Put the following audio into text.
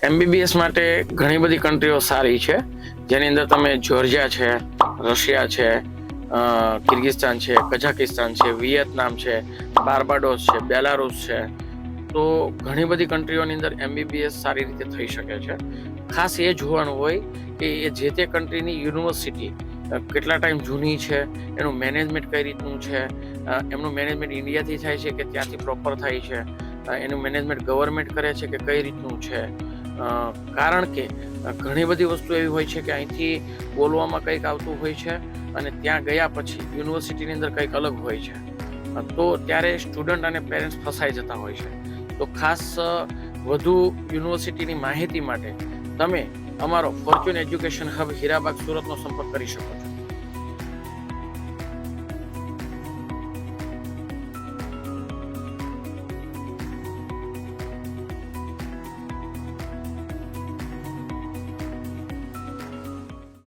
MBBS માટે ઘણી બધી કન્ટ્રીઓ સારી છે, જેની અંદર તમે જોર્જિયા છે, રશિયા છે, કિર્ગિસ્તાન છે, કઝાકિસ્તાન છે, વિયેતનામ છે, બાર્બાડોસ છે, બેલારુસ છે. તો ઘણી બધી કન્ટ્રીઓની અંદર એમબીબીએસ સારી રીતે થઈ શકે છે. ખાસ એ જોવાનું હોય કે એ જે તે કન્ટ્રીની યુનિવર્સિટી કેટલા ટાઈમ જૂની છે, એનું મેનેજમેન્ટ કઈ રીતનું છે, એમનું મેનેજમેન્ટ ઇન્ડિયાથી થાય છે કે ત્યાંથી પ્રોપર થાય છે, એનું મેનેજમેન્ટ ગવર્મેન્ટ કરે છે કે કઈ રીતનું છે. કારણ કે ઘણી બધી વસ્તુ એવી હોય છે કે અહીંથી બોલવામાં કંઈક આવતું હોય છે અને ત્યાં ગયા પછી યુનિવર્સિટીની અંદર કંઈક અલગ હોય છે. તો ત્યારે સ્ટુડન્ટ અને પેરેન્ટ્સ ફસાઈ જતા હોય છે. તો ખાસ વધુ યુનિવર્સિટીની માહિતી માટે તમે અમારો ફોર્ચ્યુન એજ્યુકેશન હબ હીરાબાગ સુરતનો સંપર્ક કરી શકો છો.